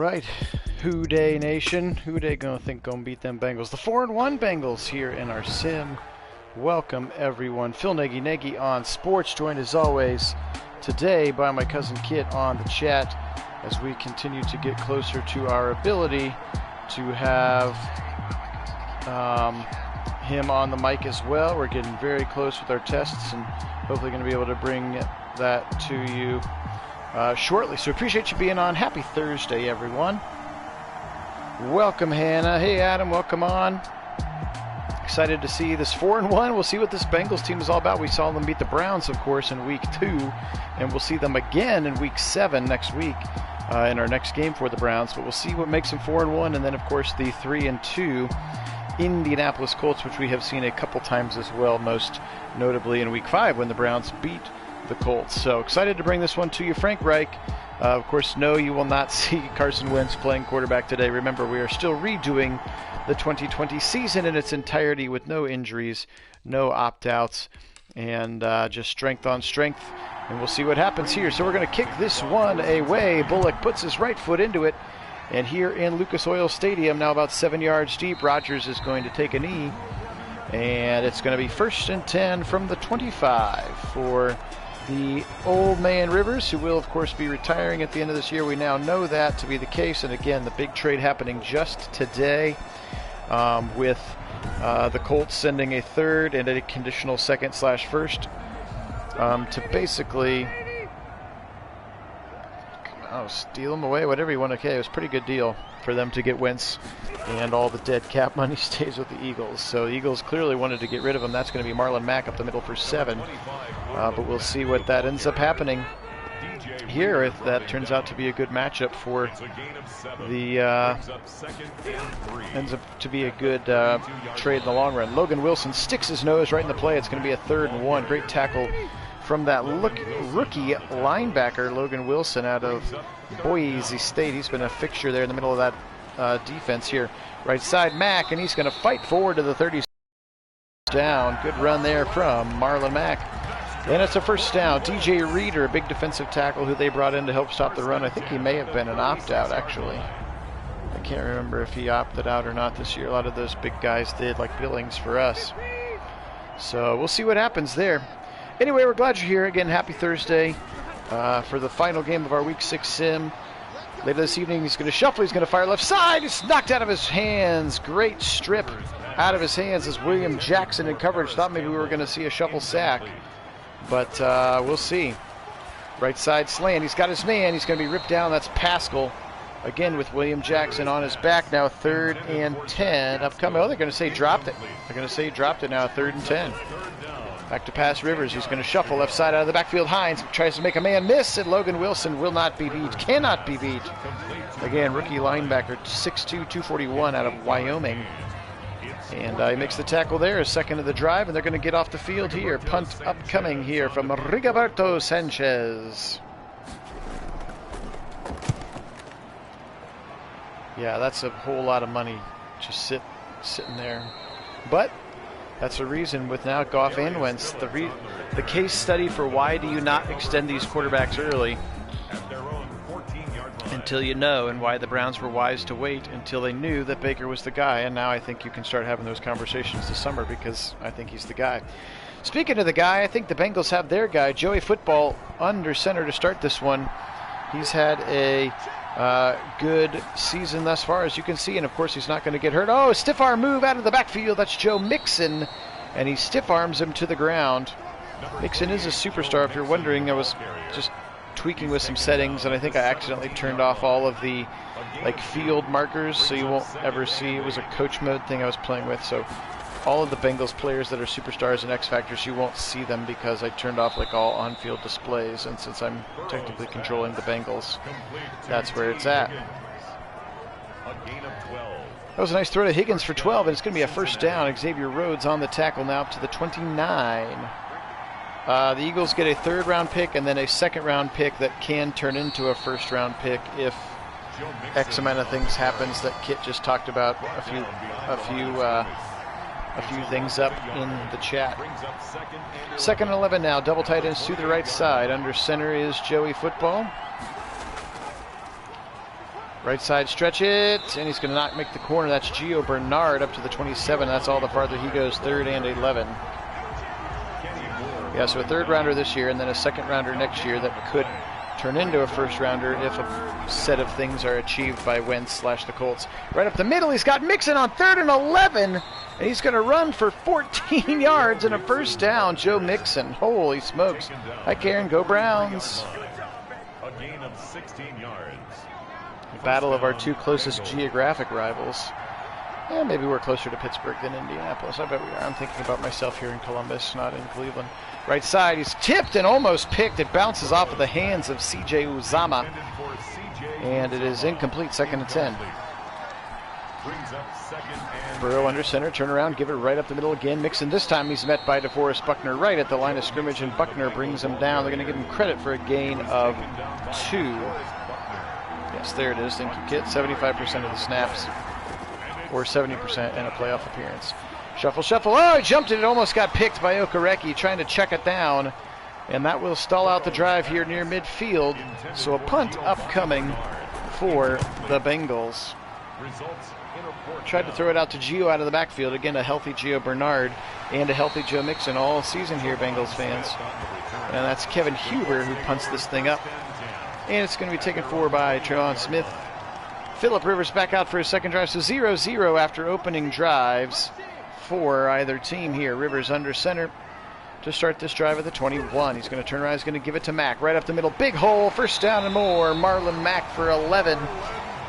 right, Who Day Nation. Who Day gonna beat them Bengals? The 4-1 Bengals here in our sim. Welcome everyone. Phil Nagy on sports, joined as always today by my cousin Kit on the chat as we continue to get closer to our ability to have him on the mic as well. We're getting very close with our tests and hopefully going to be able to bring that to you shortly. So appreciate you being on. Happy Thursday, everyone. Welcome, Hannah. Hey, Adam. Welcome on. Excited to see this 4-1. We'll see what this Bengals team is all about. We saw them beat the Browns, of course, in week 2, and we'll see them again in week 7 next week in our next game for the Browns. But we'll see what makes them 4-1, and then, of course, the 3-2 Indianapolis Colts, which we have seen a couple times as well, most notably in week 5 when the Browns beat the Colts. So excited to bring this one to you. Frank Reich, of course, no, you will not see Carson Wentz playing quarterback today. Remember, we are still redoing the 2020 season in its entirety with no injuries, no opt-outs, and just strength on strength. And we'll see what happens here. So we're going to kick this one away. Bullock puts his right foot into it. And here in Lucas Oil Stadium, now about 7 yards deep, Rodgers is going to take a knee. And it's going to be 1st and 10 from the 25 for the old man Rivers, who will, of course, be retiring at the end of this year. We now know that to be the case. And again, the big trade happening just today with the Colts sending a 3rd and a conditional 2nd/1st to basically steal them away, whatever you want to say. It was a pretty good deal for them to get Wentz, and all the dead cap money stays with the Eagles. So the Eagles clearly wanted to get rid of him. That's going to be Marlon Mack up the middle for 7. But we'll see what that ends up happening here, if that turns out to be a good matchup for the ends up to be a good trade in the long run. Logan Wilson sticks his nose right in the play. It's going to be a 3rd and 1. Great tackle from that rookie linebacker, Logan Wilson, out of Boise State. He's been a fixture there in the middle of that defense here. Right side, Mack, and he's going to fight forward to the 30 down. Good run there from Marlon Mack. And it's a 1st down. DJ Reader, a big defensive tackle who they brought in to help stop the run. I think he may have been an opt-out, actually. I can't remember if he opted out or not this year. A lot of those big guys did, like Billings for us. So we'll see what happens there. Anyway, we're glad you're here. Again, happy Thursday for the final game of our Week 6 sim. Later this evening, he's going to shuffle. He's going to fire left side. It's knocked out of his hands. Great strip out of his hands as William Jackson in coverage. Thought maybe we were going to see a shuffle sack, but we'll see. Right side slant. He's got his man. He's going to be ripped down. That's Pascal. Again with William Jackson on his back now. 3rd and 10 upcoming. Oh, they're going to say dropped it. They're going to say dropped it now. 3rd and 10. Back to pass Rivers. He's going to shuffle left side out of the backfield. Hines tries to make a man miss, and Logan Wilson will not be beat. Cannot be beat. Again, rookie linebacker, 6'2", 241 out of Wyoming. And he makes the tackle there, a 2nd of the drive, and they're going to get off the field here. Punt upcoming here from Rigoberto Sanchez. Yeah, that's a whole lot of money just sitting there. But that's the reason with now Goff and Wentz, the case study for why do you not extend these quarterbacks early until you know, and why the Browns were wise to wait until they knew that Baker was the guy. And now I think you can start having those conversations this summer because I think he's the guy. Speaking of the guy, I think the Bengals have their guy, Joey Football, under center to start this one. He's had a good season thus far, as you can see, and of course he's not going to get hurt. Oh, stiff arm move out of the backfield. That's Joe Mixon, and he stiff arms him to the ground. Mixon is a superstar. If you're wondering, I was just tweaking with some settings, and I think I accidentally turned off all of the field markers, so you won't ever see. It was a coach mode thing I was playing with, so all of the Bengals players that are superstars and X Factors, you won't see them because I turned off all on-field displays, and since I'm technically controlling the Bengals, that's where it's at. That was a nice throw to Higgins for 12, and it's going to be a 1st down. Xavier Rhodes on the tackle now up to the 29. The Eagles get a 3rd-round pick and then a 2nd-round pick that can turn into a 1st-round pick if X amount of things happens that Kit just talked about a few things up in the chat. 2nd and 11 now. Double tight ends to the right side. Under center is Joey Football. Right side, stretch it, and he's going to not make the corner. That's Gio Bernard up to the 27. That's all the farther he goes, 3rd and 11. Yeah, so a 3rd rounder this year and then a 2nd rounder next year that could turn into a 1st rounder if a set of things are achieved by Wentz / the Colts. Right up the middle, he's got Mixon on 3rd and 11, and he's going to run for 14 yards and a 1st down. Joe Mixon, holy smokes. Hi, Karen, go Browns. A gain of 16 yards. Battle of our 2 closest geographic rivals. Yeah, maybe we're closer to Pittsburgh than Indianapolis. I bet we are. I'm thinking about myself here in Columbus, not in Cleveland. Right side, he's tipped and almost picked. It bounces off of the hands of C.J. Uzama, and it is incomplete, 2nd and 10. Burrow under center, turn around, give it right up the middle again. Mixon this time, he's met by DeForest Buckner right at the line of scrimmage, and Buckner brings him down. They're going to give him credit for a gain of 2. Yes, there it is. Thank you, Kit. 75% of the snaps, or 70% in a playoff appearance. Shuffle, shuffle. Oh, he jumped it. It almost got picked by Okereke, trying to check it down. And that will stall out the drive here near midfield. So a punt upcoming for the Bengals. Tried to throw it out to Gio out of the backfield. Again, a healthy Gio Bernard and a healthy Joe Mixon all season here, Bengals fans. And that's Kevin Huber who punts this thing up. And it's going to be taken forward by Trevon Smith. Phillip Rivers back out for his 2nd drive. So 0-0 after opening drives for either team here. Rivers under center to start this drive at the 21. He's going to turn around. He's going to give it to Mack. Right up the middle. Big hole. 1st down and more. Marlon Mack for 11.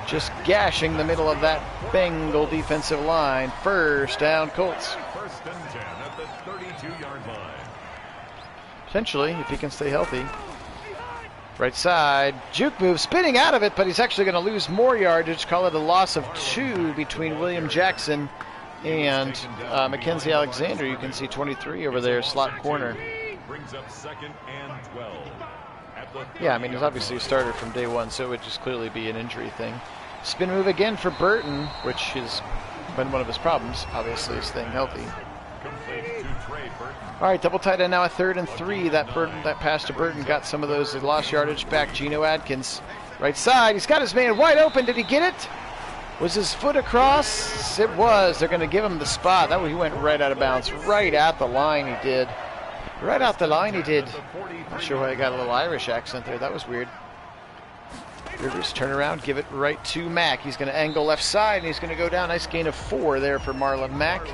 Just gashing the middle of that Bengal defensive line. 1st down, Colts. 1st and 10 at the 32-yard line. Potentially, if he can stay healthy. Right side, juke move, spinning out of it, but he's actually going to lose more yardage. Call it a loss of 2 between William Jackson and Mackenzie Alexander. You can see 23 over there, slot corner. Brings up 2nd and 12. Yeah, I mean, he's obviously a starter from day 1, so it would just clearly be an injury thing. Spin move again for Burton, which has been one of his problems, obviously, staying healthy. All right, double tight end now at 3rd and 3. That pass to Burton got some of those lost yardage back. Geno Atkins, right side. He's got his man wide open. Did he get it? Was his foot across? It was. They're going to give him the spot. That way he went right out of bounds. Right at the line he did. Right out the line he did. Not sure why I got a little Irish accent there. That was weird. Rivers turn around, give it right to Mack. He's going to angle left side, and he's going to go down. Nice gain of 4 there for Marlon Mack.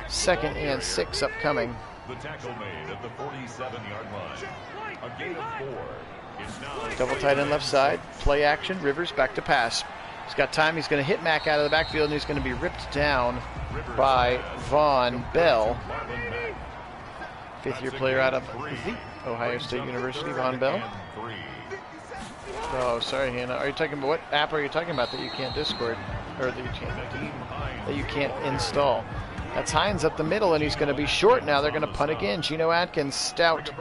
2nd and 6 upcoming. The tackle made at the 47-yard line. A gain of 4. Is now double tight end left side. Play action. Rivers back to pass. He's got time. He's going to hit Mack out of the backfield, and he's going to be ripped down by Von Bell. 5th-year player out of the Ohio State University, Von Bell. Oh, sorry, Hannah. Are you talking about what app are you talking about that you can't Discord, or that you can't install? That's Hines up the middle, and he's going to be short now. They're going to punt again. Geno Atkins, stout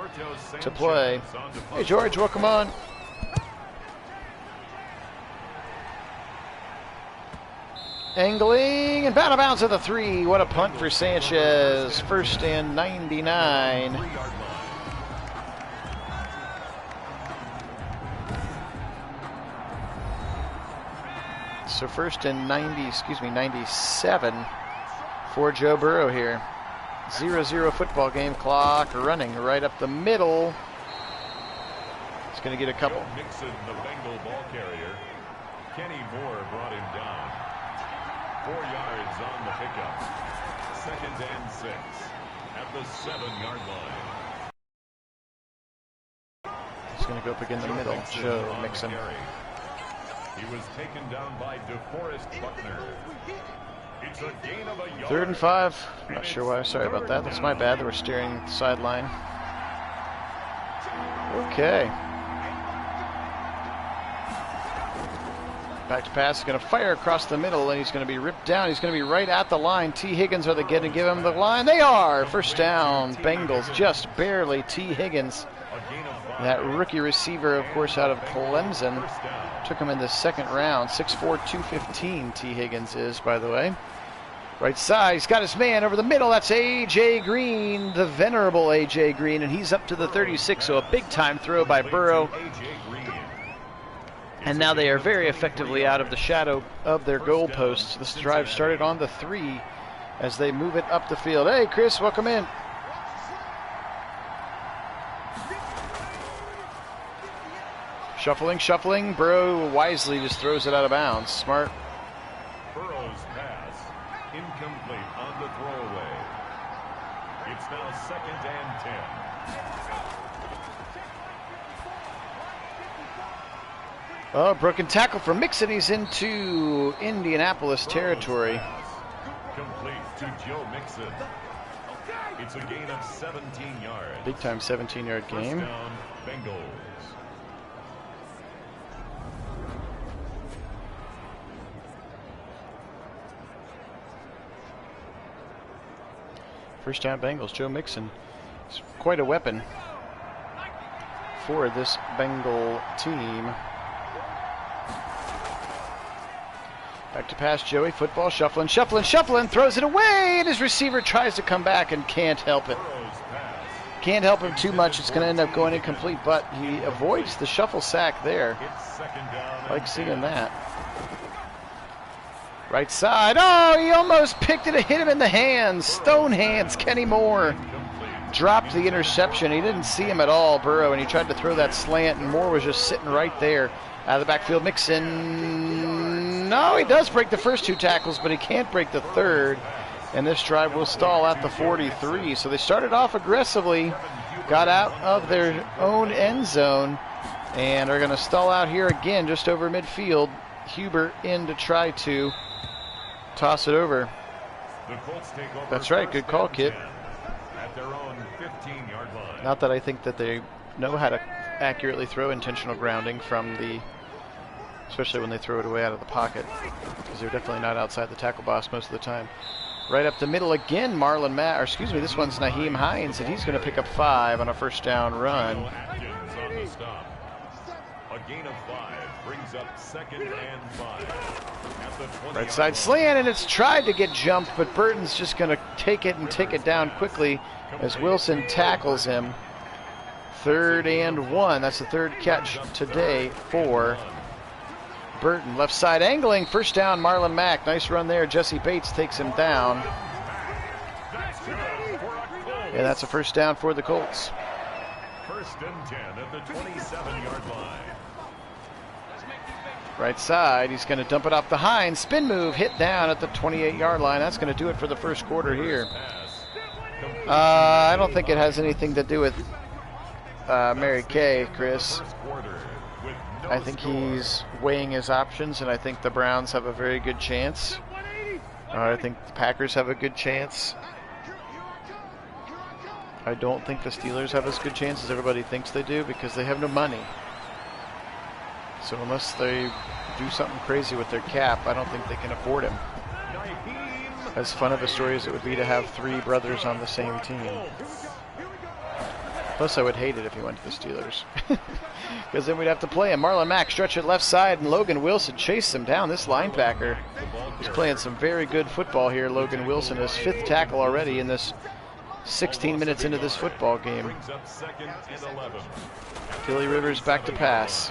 to play. Hey, George, welcome on. Angling and out of bounds at the 3. What a punt for Sanchez. 1st and 99. So 1st and 97 for Joe Burrow here. 0-0 football game, clock running right up the middle. He's going to get a couple. Mixon, the Bengal ball carrier. Kenny Moore brought him down. 4 yards on the pickup. 2nd and 6 at the 7-yard line. He's going to go up again in the middle. Joe Mixon. He was taken down by DeForest Buckner. It's a gain of a yard. 3rd and 5. Not sure why. Sorry about that. That's my bad. They were staring at the sideline. Okay. Back to pass. He's going to fire across the middle, and he's going to be ripped down. He's going to be right at the line. T. Higgins, are they going to give him the line? They are. 1st down. Bengals just barely. T. Higgins, that rookie receiver, of course, out of Clemson. Took him in the 2nd round. 6'4", 215 T. Higgins is, by the way. Right side, he's got his man over the middle. That's A.J. Green, the venerable A.J. Green, and he's up to the 36, so a big-time throw by Burrow. And now they are very effectively out of the shadow of their goalposts. This drive started on the 3 as they move it up the field. Hey, Chris, welcome in. Shuffling. Burrow wisely just throws it out of bounds. Smart. Burrow's pass incomplete on the throwaway. It's now 2nd and 10. Oh, broken tackle for Mixon. He's into Indianapolis territory. Complete to Joe Mixon. It's a gain of 17 yards. Big time 17-yard game. First down, Bengals. First down Bengals. Joe Mixon is quite a weapon for this Bengal team. Back to pass, Joey. Football, shuffling. Throws it away, and his receiver tries to come back and can't help it. Can't help him too much. It's going to end up going incomplete, but he avoids the shuffle sack there. Like seeing that. Right side. Oh, he almost picked it and hit him in the hands. Stone hands. Kenny Moore dropped the interception. He didn't see him at all, Burrow, and he tried to throw that slant, and Moore was just sitting right there. Out of the backfield, Mixon. No, he does break the first 2 tackles, but he can't break the third. And this drive will stall at the 43. So they started off aggressively, got out of their own end zone, and are going to stall out here again just over midfield. Huber in to try to toss it over. That's right, good call, Kit. At their own 15-yard line. Not that I think that they know how to accurately throw intentional grounding from the, especially when they throw it away out of the pocket, because they're definitely not outside the tackle box most of the time. Right up the middle again, this one's Naheem Hines, and he's going to pick up 5 on a first down run. A gain of 5 brings up 2nd and 5. Right side slant, and it's tried to get jumped, but Burton's just going to take it down quickly as Wilson tackles him. 3rd and 1. That's the 3rd catch today for Burton. Left side angling. First down, Marlon Mack. Nice run there. Jesse Bates takes him down. And that's a first down for the Colts. 1st and 10 at the 27-yard line. Right side. He's going to dump it off the Hines. Spin move. Hit down at the 28-yard line. That's going to do it for the first quarter here. I don't think it has anything to do with Mary Kay, Chris. I think he's weighing his options, and I think the Browns have a very good chance. I think the Packers have a good chance. I don't think the Steelers have as good chance as everybody thinks they do, because they have no money. So unless they do something crazy with their cap, I don't think they can afford him. As fun of a story as it would be to have 3 brothers on the same team. Plus, I would hate it if he went to the Steelers. Because then we'd have to play him. Marlon Mack stretch it left side, and Logan Wilson chased him down. This linebacker is playing some very good football here. Logan Wilson, his 5th tackle already in this 16 minutes into this football game. Philly Rivers back to pass.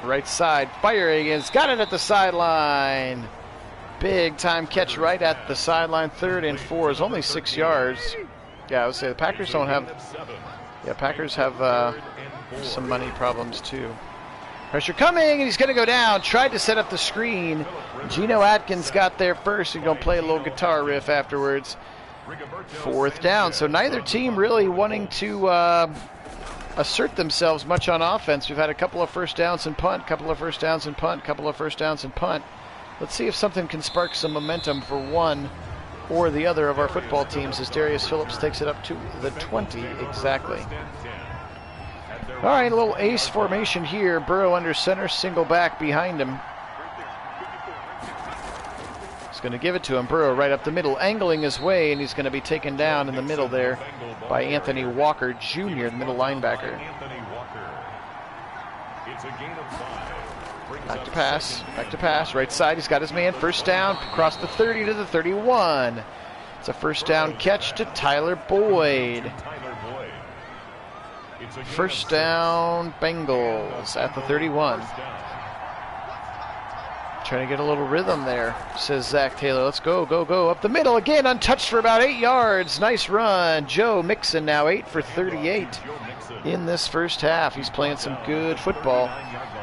Right side, firing, and it's got it at the sideline. Big time catch right at the sideline. 3rd and 4 is only 6 yards. Yeah, I would say the Packers don't have... Yeah, Packers have some money problems too. Pressure coming, and he's going to go down. Tried to set up the screen. Geno Atkins got there first. He's going to play a little guitar riff afterwards. 4th down. So neither team really wanting to assert themselves much on offense. We've had a couple of first downs and punt, couple of first downs and punt, couple of first downs and punt. Let's see if something can spark some momentum for one or the other of our football teams as Darius Phillips takes it up to the 20 exactly. All right, a little ace formation here. Burrow under center, single back behind him. He's going to give it to him. Burrow right up the middle, angling his way, and he's going to be taken down in the middle there by Anthony Walker Jr., the middle linebacker. Back to pass, right side. He's got his man, first down, across the 30 to the 31. It's a first down catch to Tyler Boyd. First down, Bengals at the 31. Trying to get a little rhythm there, says Zach Taylor. Let's go, go, go. Up the middle again, untouched for about 8 yards. Nice run. Joe Mixon now 8 for 38 in this first half. He's playing some good football,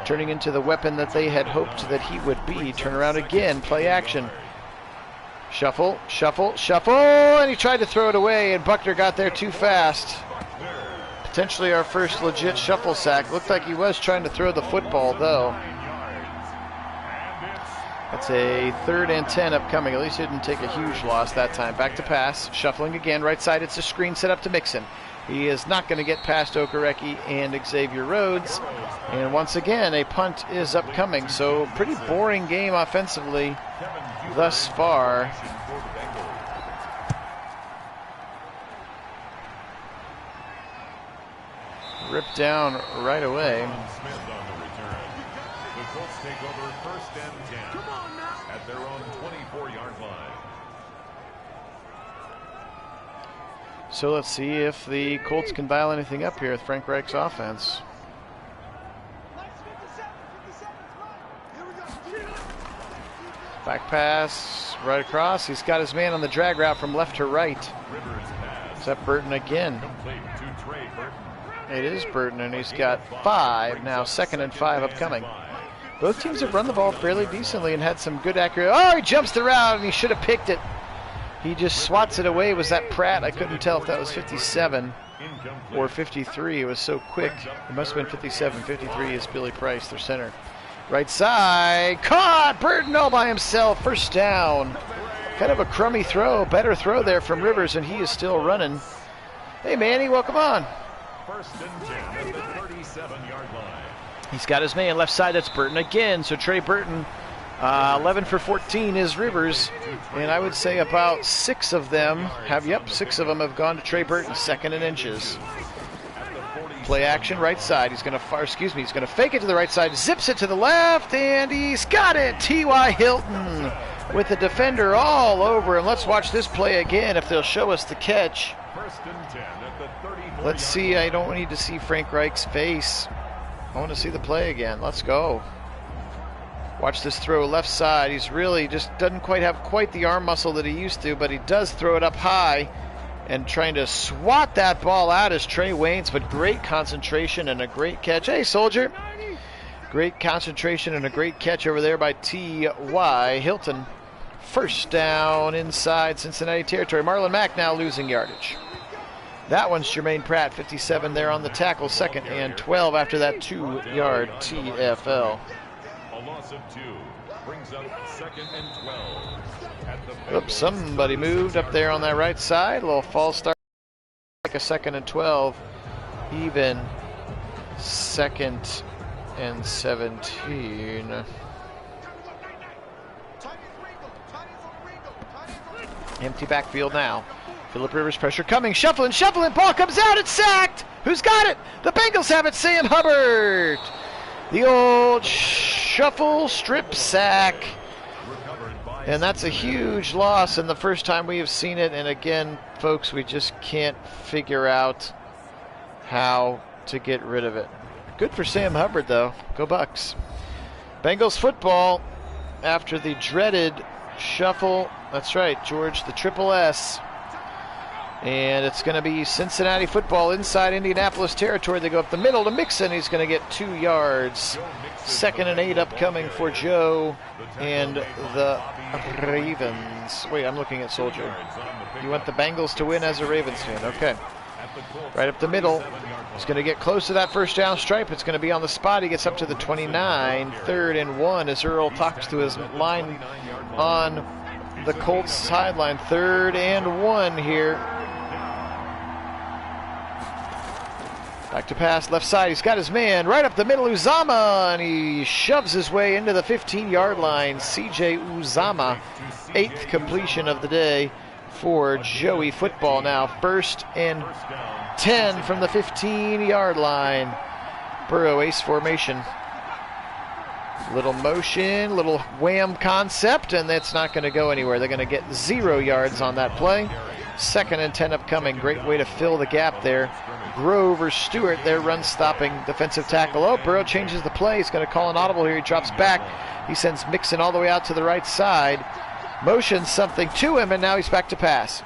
turning into the weapon that they had hoped that he would be. Turn around again, play action. Shuffle, shuffle, shuffle, and he tried to throw it away, and Buckner got there too fast. Potentially our first legit shuffle sack. Looked like he was trying to throw the football, though. That's a 3rd and 10 upcoming. At least he didn't take a huge loss that time. Back to pass. Shuffling again. Right side. It's a screen set up to Mixon. He is not going to get past Okereke and Xavier Rhodes. And once again, a punt is upcoming. So pretty boring game offensively thus far. Ripped down right away. The Colts take over 1st and 10 at their own 24-yard line. So let's see if the Colts can dial anything up here with Frank Reich's offense. Back pass, right across. He's got his man on the drag route from left to right. Is that Burton again? It is Burton, and he's got 5 now, 2nd and 5 upcoming. Both teams have run the ball fairly decently and had some good accurate. Oh, he jumps the route, and he should have picked it. He just swats it away. Was that Pratt? I couldn't tell if that was 57 or 53. It was so quick. It must have been 57. 53 is Billy Price, their center. Right side, caught! Burton all by himself, 1st down. Kind of a crummy throw, better throw there from Rivers, and he is still running. Hey, Manny, welcome on. 1st and 10 at the 37-yard line. He's got his man left side. That's Burton again. So Trey Burton, 11 for 14 is Rivers, and I would say about 6 of them have gone to Trey Burton, 2nd and inches. Play action, right side. He's going to fake it to the right side, zips it to the left, and he's got it. T.Y. Hilton with the defender all over him. Let's watch this play again if they'll show us the catch. 1st and 10 at the 34. Let's see. I don't need to see Frank Reich's face. I want to see the play again. Let's go. Watch this throw left side. He's really just doesn't quite have the arm muscle that he used to, but he does throw it up high and trying to swat that ball out is Trey Waynes, but great concentration and a great catch. Hey, Soldier. Great concentration and a great catch over there by T.Y. Hilton. 1st down inside Cincinnati territory. Marlon Mack now losing yardage. That one's Jermaine Pratt, 57 there on the tackle, 2nd and 12 after that 2-yard TFL. A loss of 2 brings up 2nd and 12. Oops, somebody moved up there on that right side. A little false start, like a 2nd and 12, even 2nd and 17. Empty backfield now. Phillip Rivers pressure coming, shuffling, ball comes out, it's sacked! Who's got it? The Bengals have it, Sam Hubbard! The old shuffle strip sack. And that's a huge loss, and the first time we have seen it, and again, folks, we just can't figure out how to get rid of it. Good for Sam Hubbard, though. Go Bucks. Bengals football after the dreaded shuffle. That's right, George, the triple S. And it's going to be Cincinnati football inside Indianapolis territory. They go up the middle to Mixon. He's going to get 2 yards. 2nd and 8 upcoming for Joe and the Ravens. Wait, I'm looking at Soldier. You want the Bengals to win as a Ravens fan. Okay. Right up the middle. He's going to get close to that 1st down stripe. It's going to be on the spot. He gets up to the 29. 3rd and 1 as Earl talks to his line on the Colts sideline. 3rd and 1 here. Back to pass, left side. He's got his man right up the middle, Uzama, and he shoves his way into the 15-yard line. C.J. Uzama, 8th completion of the day for Joey football now. 1st and 10 from the 15-yard line. Burrow ace formation. Little motion, little wham concept, and that's not going to go anywhere. They're going to get 0 yards on that play. 2nd and 10 upcoming. Great way to fill the gap there. Grover Stewart, their run-stopping defensive tackle. Oh, Burrow changes the play. He's going to call an audible here. He drops back. He sends Mixon all the way out to the right side. Motions something to him, and now he's back to pass.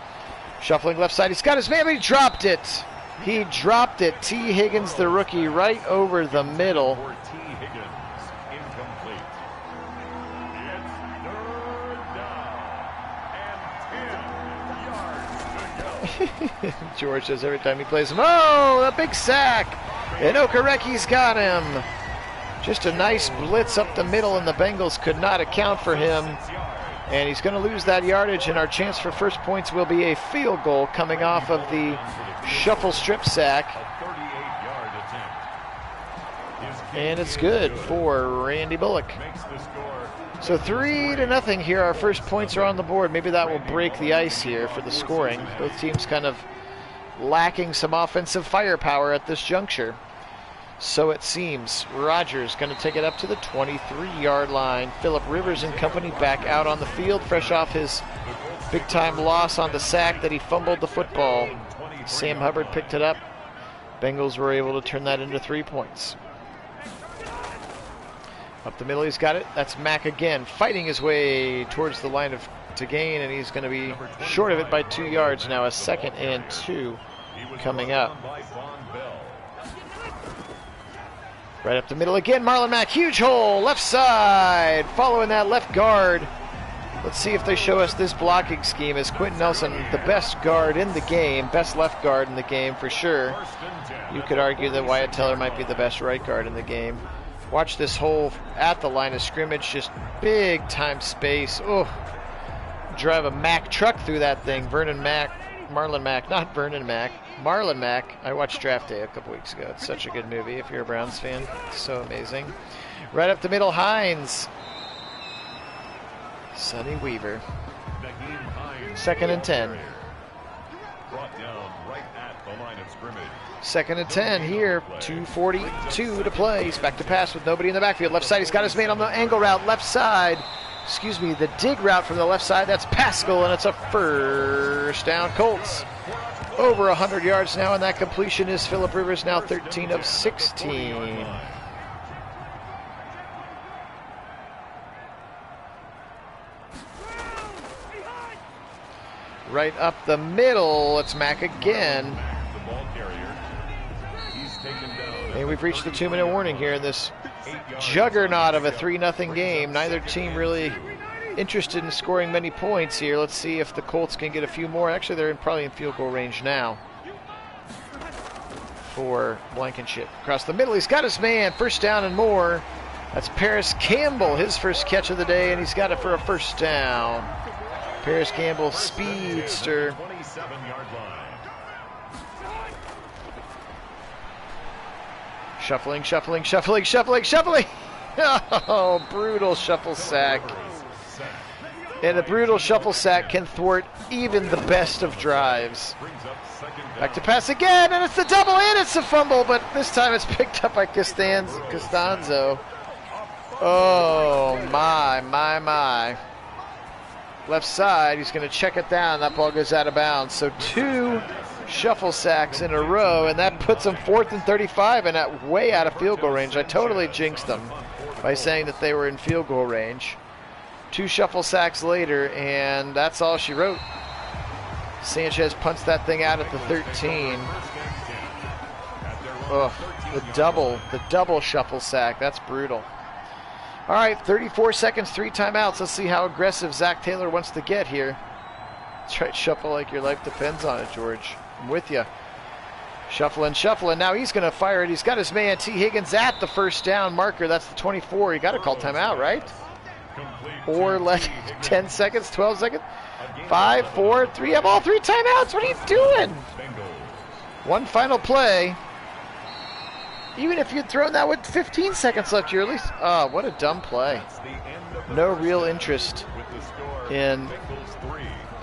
Shuffling left side. He's got his man, but he dropped it. He dropped it. T. Higgins, the rookie, right over the middle. George does every time he plays him. Oh, a big sack. And Okereki's got him. Just a nice blitz up the middle, and the Bengals could not account for him. And he's going to lose that yardage, and our chance for first points will be a field goal coming off of the shuffle strip sack. And it's good for Randy Bullock. So 3-0 here. Our first points are on the board. Maybe that will break the ice here for the scoring. Both teams kind of lacking some offensive firepower at this juncture. So it seems. Rodgers going to take it up to the 23-yard line. Phillip Rivers and company back out on the field, fresh off his big-time loss on the sack that he fumbled the football. Sam Hubbard picked it up. Bengals were able to turn that into 3 points. Up the middle, he's got it. That's Mack again, fighting his way towards the line to gain, and he's going to be short of it by 2 yards now. A 2nd and 2 coming up. Right up the middle again, Marlon Mack, huge hole, left side, following that left guard. Let's see if they show us this blocking scheme. Is Quentin Nelson the best guard in the game, best left guard in the game for sure. You could argue that Wyatt Teller might be the best right guard in the game. Watch this hole at the line of scrimmage, just big time space. Oh, drive a Mack truck through that thing. Marlon Mack. I watched Draft Day a couple weeks ago. It's such a good movie if you're a Browns fan. It's so amazing. Right up the middle, Hines. Sonny Weaver. 2nd and 10. Brought down right at the line of scrimmage. 2nd and 10 here. 2:42 to play. He's back to pass with nobody in the backfield. Left side, he's got his man on the angle route. Left side. Excuse me, the dig route from the left side. That's Pascal, and it's a first down Colts. Over 100 yards now, and that completion is Phillip Rivers, now 13 of 16. Right up the middle, it's Mack again. And we've reached the 2-minute warning here in this juggernaut of a 3-0 game. Neither team really interested in scoring many points here. Let's see if the Colts can get a few more. Actually, they're probably in field goal range now for Blankenship. Across the middle, he's got his man. First down and more. That's Paris Campbell, his first catch of the day, and he's got it for a first down. Paris Campbell, speedster. Shuffling. Oh, brutal shuffle sack. And a brutal shuffle sack can thwart even the best of drives. Back to pass again, and it's the double, and it's a fumble, but this time it's picked up by Costanzo. Oh, my. Left side, he's going to check it down. That ball goes out of bounds. So 2 shuffle sacks in a row, and that puts them 4th and 35 and way out of field goal range. I totally jinxed them by saying that they were in field goal range. 2 shuffle sacks later, and that's all she wrote. Sanchez punts that thing out at the 13. Ugh, the double shuffle sack. That's brutal. All right, 34 seconds, 3 timeouts. Let's see how aggressive Zach Taylor wants to get here. That's right, shuffle like your life depends on it, George. I'm with you. Shuffling. Now he's going to fire it. He's got his man, T. Higgins, at the first down marker. That's the 24. You got to call timeout, right? Or let 10 seconds, 12 seconds, 5, 4, 3. Have all 3 timeouts. What are you doing? One final play. Even if you'd thrown that with 15 seconds left, you're at least... Oh, what a dumb play. No real interest in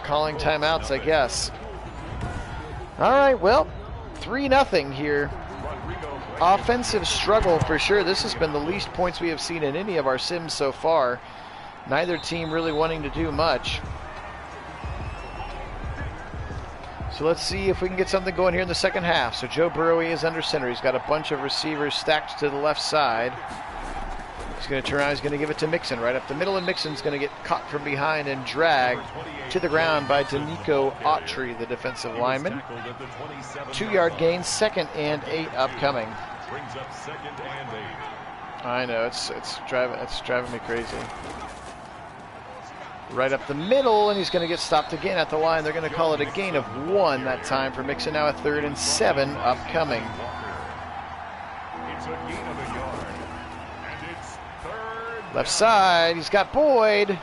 calling timeouts, I guess. All right, well, 3-0 here. Offensive struggle for sure. This has been the least points we have seen in any of our sims so far. Neither team really wanting to do much. So let's see if we can get something going here in the second half. So Joe Burrow is under center. He's got a bunch of receivers stacked to the left side. He's going to turn around. He's going to give it to Mixon right up the middle, and Mixon's going to get caught from behind and dragged to the ground by Danico Autry, the defensive lineman. 2-yard gain, 2nd and 8 upcoming. Brings up 2nd and 8. I know, it's driving me crazy. Right up the middle, and he's going to get stopped again at the line. They're going to call it a gain of 1 that time for Mixon. Now a 3rd and 7 upcoming. It's a gain of a yard, and it's 3rd. Left side, he's got Boyd,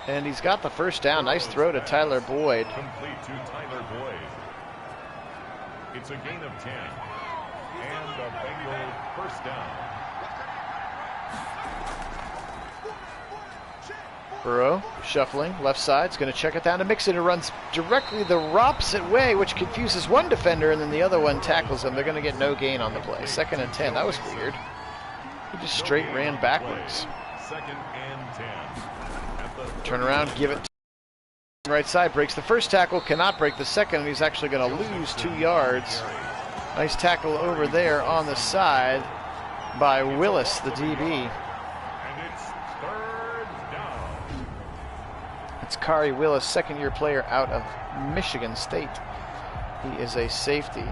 and he's got the first down. Nice throw to Tyler Boyd. Complete to Tyler Boyd. It's a gain of 10, and a Bengal first down. Burrow shuffling left side. Is going to check it down to Mixon, who runs directly the opposite way, which confuses one defender, and then the other one tackles him. They're going to get no gain on the play. 2nd and 10. That was weird. He just straight ran backwards. 2nd and 10. Turn around, give it to right side. Breaks the first tackle, cannot break the second, and he's actually going to lose 2 yards. Nice tackle over there on the side by Willis, the DB. It's Kari Willis, 2nd-year player out of Michigan State. He is a safety.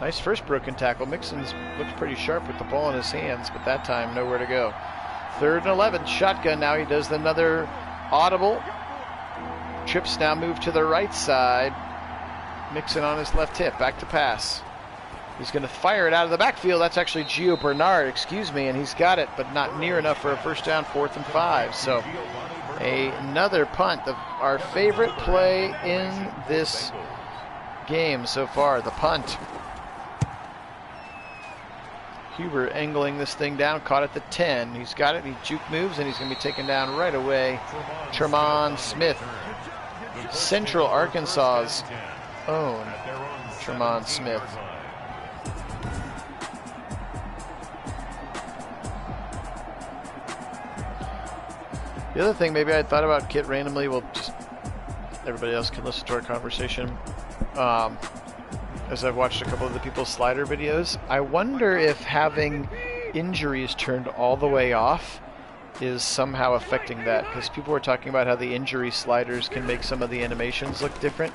Nice first broken tackle. Mixon looks pretty sharp with the ball in his hands, but that time nowhere to go. 3rd and 11, shotgun. Now he does another audible. Trips now move to the right side. Mixon on his left hip, back to pass. He's going to fire it out of the backfield. That's actually Gio Bernard, and he's got it, but not near enough for a first down, 4th and 5. So another punt, our favorite play in this game so far, the punt. Huber angling this thing down, caught at the 10. He's got it, he juke moves, and he's going to be taken down right away. Tremont Smith, Central Arkansas's own Tremont Smith. The other thing maybe I thought about, Kit, randomly, well, just everybody else can listen to our conversation, as I've watched a couple of the people's slider videos, I wonder if having injuries turned all the way off is somehow affecting that, because people were talking about how the injury sliders can make some of the animations look different.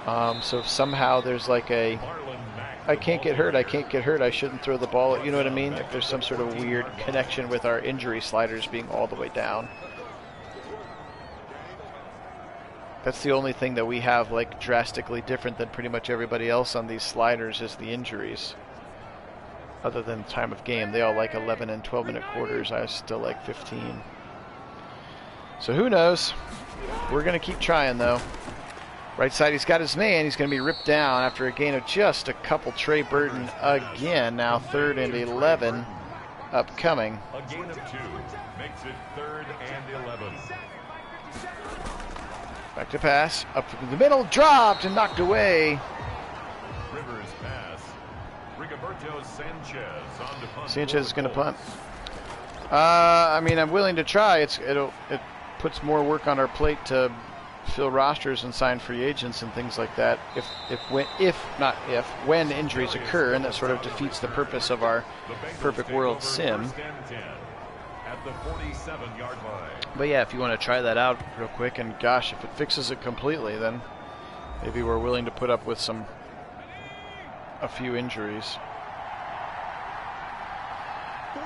So if somehow there's like a, I can't get hurt, I shouldn't throw the ball, you know what I mean? If there's some sort of weird connection with our injury sliders being all the way down. That's the only thing that we have like drastically different than pretty much everybody else on these sliders is the injuries. Other than time of game, they all like 11 and 12 minute quarters. I still like 15. So who knows? We're going to keep trying though. Right side, he's got his man. He's going to be ripped down after a gain of just a couple. Trey Burton again. Now 3rd and 11 upcoming. A gain of 2 makes it 3rd and 11. Back to pass. Up from the middle. Dropped and knocked away. Rivers pass. Rigoberto Sanchez on to punt. Sanchez is going to punt. I mean, I'm willing to try. It puts more work on our plate to fill rosters and sign free agents and things like that. When injuries occur, and that sort of defeats the purpose of our Perfect World Sim. At the 47-yard line. But yeah, if you want to try that out real quick, and gosh, if it fixes it completely, then maybe we're willing to put up with a few injuries.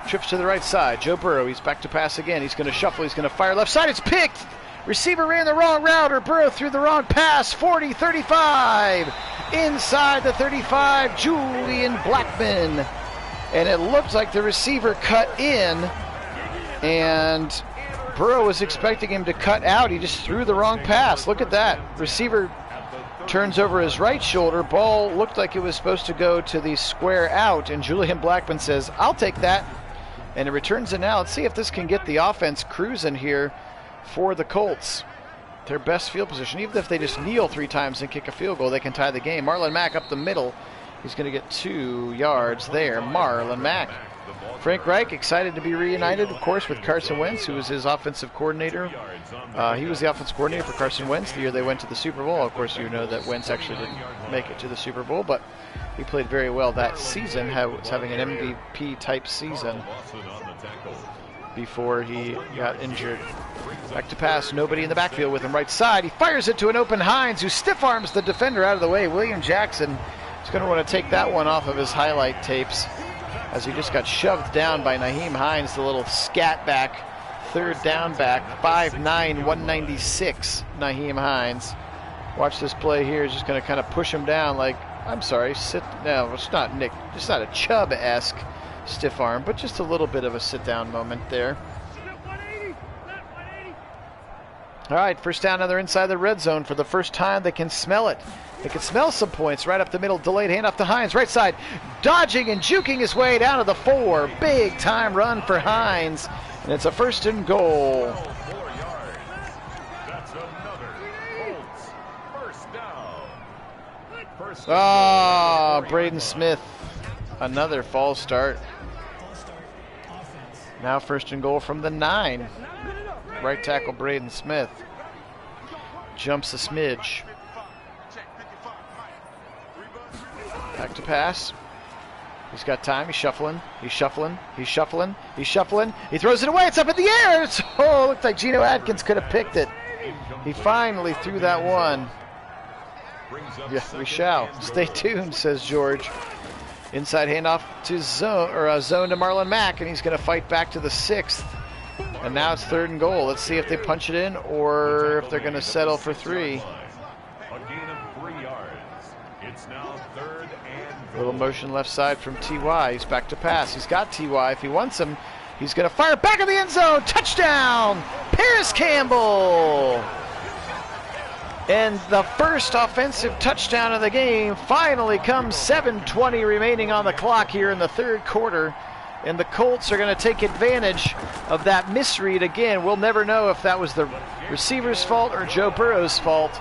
Trips to the right side. Joe Burrow, he's back to pass again. He's going to shuffle. He's going to fire left side. It's picked. Receiver ran the wrong route, or Burrow threw the wrong pass. 40, 35. Inside the 35, Julian Blackman. And it looked like the receiver cut in, and Burrow was expecting him to cut out. He just threw the wrong pass. Look at that. Receiver turns over his right shoulder. Ball looked like it was supposed to go to the square out, and Julian Blackman says, I'll take that. And it returns it now. Let's see if this can get the offense cruising here for the Colts. Their best field position. Even if they just kneel 3 times and kick a field goal, they can tie the game. Marlon Mack up the middle. He's going to get 2 yards there. Marlon Mack. Frank Reich excited to be reunited, of course, with Carson Wentz, who was his offensive coordinator. He was the offensive coordinator for Carson Wentz the year they went to the Super Bowl. Of course, you know that Wentz actually didn't make it to the Super Bowl, but he played very well that season, was having an MVP-type season before he got injured. Back to pass, nobody in the backfield with him right side. He fires it to an open Hines, who stiff arms the defender out of the way. William Jackson is going to want to take that one off of his highlight tapes, as he just got shoved down by Nyheim Hines, the little scat back, third down back, 5'9", 196, Nyheim Hines. Watch this play here. He's just going to kind of push him down like, I'm sorry, no, it's not Nick, it's not a Chubb-esque stiff arm, but just a little bit of a sit-down moment there. All right, first down, another inside the red zone. For the first time, they can smell it. They can smell some points right up the middle. Delayed handoff to Hines, right side, dodging and juking his way down to the 4. Big time run for Hines, and it's a first and goal. Braden Smith, another false start. Now first and goal from the 9. Right tackle Braden Smith jumps a smidge. Back to pass. He's got time. He's shuffling. He's shuffling. He's shuffling. He's shuffling. He throws it away. It's up in the air. Looked like Geno Atkins could have picked it. He finally threw that one. Yeah, we shall. Stay tuned, says George. Inside handoff to zone to Marlon Mack, and he's going to fight back to the 6th. And now it's third and goal. Let's see if they punch it in or if they're going to settle for 3. A gain of 3 yards. It's now third and goal. Little motion left side from T.Y. He's back to pass. He's got T.Y. If he wants him, he's going to fire back in the end zone. Touchdown, Paris Campbell. And the first offensive touchdown of the game finally comes. 7:20 remaining on the clock here in the third quarter. And the Colts are going to take advantage of that misread again. We'll never know if that was the receiver's fault or Joe Burrow's fault.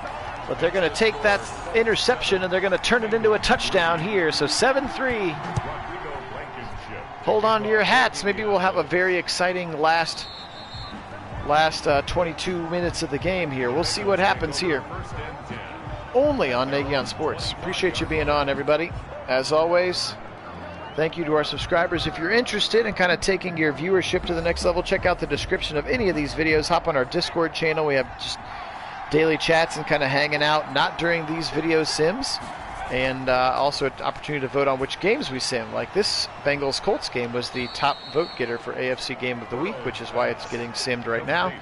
But they're going to take that interception and they're going to turn it into a touchdown here. So 7-3. Hold on to your hats. Maybe we'll have a very exciting last 22 minutes of the game here. We'll see what happens here. Only on Nagy on Sports. Appreciate you being on, everybody. As always, thank you to our subscribers. If you're interested in kind of taking your viewership to the next level, check out the description of any of these videos. Hop on our Discord channel. We have just daily chats and kind of hanging out, not during these video sims. And also an opportunity to vote on which games we sim. Like this Bengals Colts game was the top vote getter for AFC Game of the Week, which is why it's getting simmed right now.